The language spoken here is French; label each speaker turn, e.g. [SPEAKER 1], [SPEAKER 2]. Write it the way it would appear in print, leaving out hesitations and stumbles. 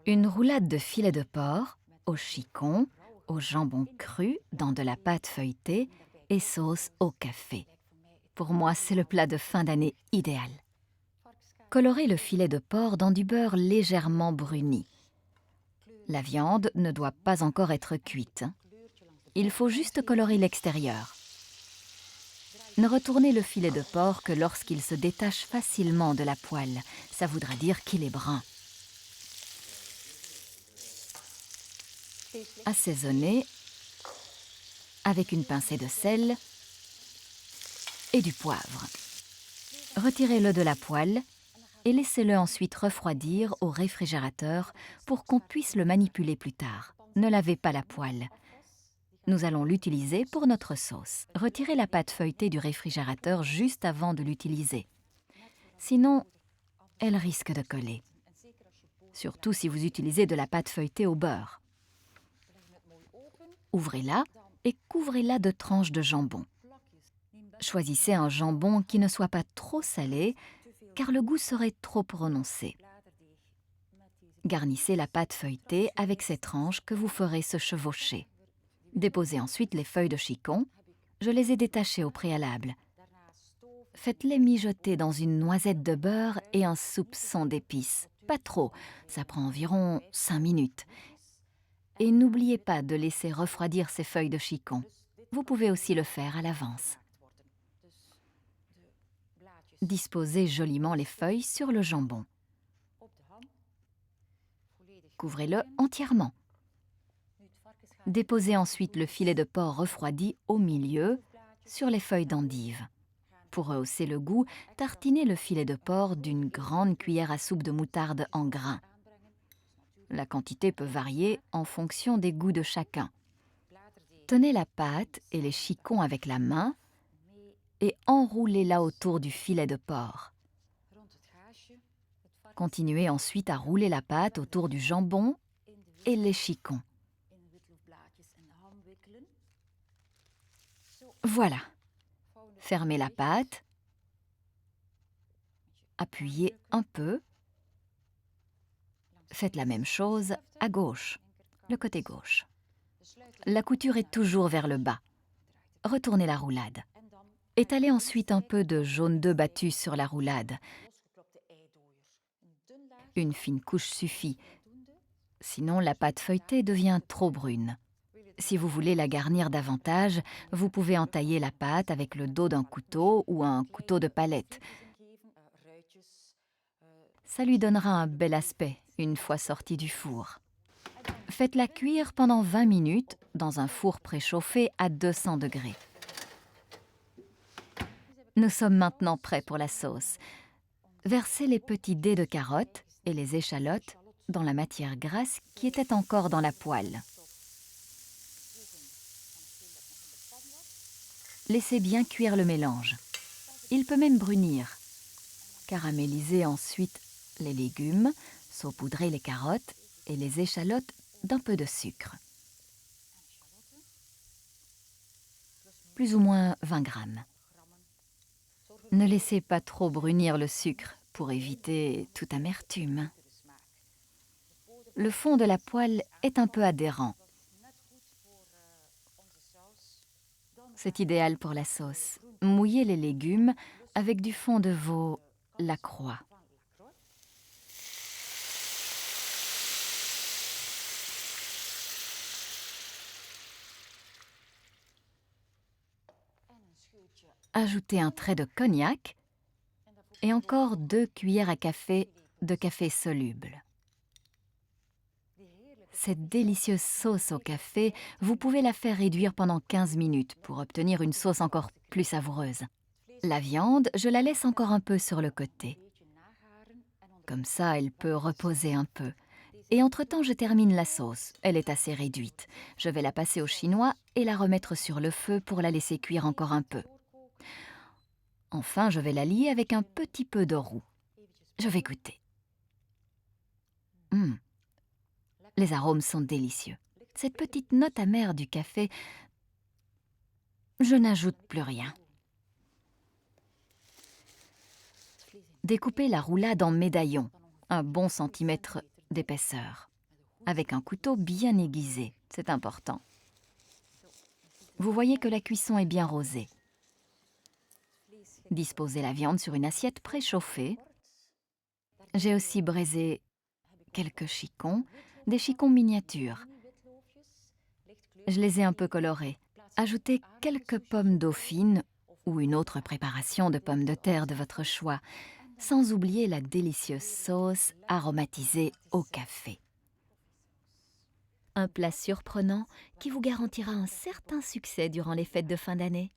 [SPEAKER 1] Une roulade de filet de porc, au chicon, au jambon cru, dans de la pâte feuilletée et sauce au café. Pour moi, c'est le plat de fin d'année idéal. Colorez le filet de porc dans du beurre légèrement bruni. La viande ne doit pas encore être cuite. Il faut juste colorer l'extérieur. Ne retournez le filet de porc que lorsqu'il se détache facilement de la poêle. Ça voudra dire qu'il est brun. Assaisonnez avec une pincée de sel et du poivre. Retirez-le de la poêle et laissez-le ensuite refroidir au réfrigérateur pour qu'on puisse le manipuler plus tard. Ne lavez pas la poêle. Nous allons l'utiliser pour notre sauce. Retirez la pâte feuilletée du réfrigérateur juste avant de l'utiliser. Sinon, elle risque de coller. Surtout si vous utilisez de la pâte feuilletée au beurre. Ouvrez-la et couvrez-la de tranches de jambon. Choisissez un jambon qui ne soit pas trop salé, car le goût serait trop prononcé. Garnissez la pâte feuilletée avec ces tranches que vous ferez se chevaucher. Déposez ensuite les feuilles de chicon. Je les ai détachées au préalable. Faites-les mijoter dans une noisette de beurre et un soupçon d'épices. Pas trop, ça prend environ 5 minutes. Et n'oubliez pas de laisser refroidir ces feuilles de chicon. Vous pouvez aussi le faire à l'avance. Disposez joliment les feuilles sur le jambon. Couvrez-le entièrement. Déposez ensuite le filet de porc refroidi au milieu sur les feuilles d'endive. Pour rehausser le goût, tartinez le filet de porc d'une grande cuillère à soupe de moutarde en grains. La quantité peut varier en fonction des goûts de chacun. Tenez la pâte et les chicons avec la main et enroulez-la autour du filet de porc. Continuez ensuite à rouler la pâte autour du jambon et les chicons. Voilà. Fermez la pâte. Appuyez un peu. Faites la même chose à gauche, le côté gauche. La couture est toujours vers le bas. Retournez la roulade. Étalez ensuite un peu de jaune d'œuf battu sur la roulade. Une fine couche suffit. Sinon, la pâte feuilletée devient trop brune. Si vous voulez la garnir davantage, vous pouvez entailler la pâte avec le dos d'un couteau ou un couteau de palette. Ça lui donnera un bel aspect une fois sorti du four. Faites-la cuire pendant 20 minutes dans un four préchauffé à 200 degrés. Nous sommes maintenant prêts pour la sauce. Versez les petits dés de carottes et les échalotes dans la matière grasse qui était encore dans la poêle. Laissez bien cuire le mélange. Il peut même brunir. Caramélisez ensuite les légumes, saupoudrez les carottes et les échalotes d'un peu de sucre. Plus ou moins 20 grammes. Ne laissez pas trop brunir le sucre pour éviter toute amertume. Le fond de la poêle est un peu adhérent. C'est idéal pour la sauce. Mouillez les légumes avec du fond de veau Lacroix. Ajoutez un trait de cognac et encore 2 cuillères à café de café soluble. Cette délicieuse sauce au café, vous pouvez la faire réduire pendant 15 minutes pour obtenir une sauce encore plus savoureuse. La viande, je la laisse encore un peu sur le côté. Comme ça, elle peut reposer un peu. Et entre-temps, je termine la sauce. Elle est assez réduite. Je vais la passer au chinois et la remettre sur le feu pour la laisser cuire encore un peu. Enfin, je vais la lier avec un petit peu de roux. Je vais goûter. Les arômes sont délicieux. Cette petite note amère du café, je n'ajoute plus rien. Découpez la roulade en médaillons, un bon centimètre d'épaisseur. avec un couteau bien aiguisé, c'est important. Vous voyez que la cuisson est bien rosée. Disposez la viande sur une assiette préchauffée. J'ai aussi braisé quelques chicons, des chicons miniatures. Je les ai un peu colorés. Ajoutez quelques pommes dauphines ou une autre préparation de pommes de terre de votre choix, sans oublier la délicieuse sauce aromatisée au café. Un plat surprenant qui vous garantira un certain succès durant les fêtes de fin d'année.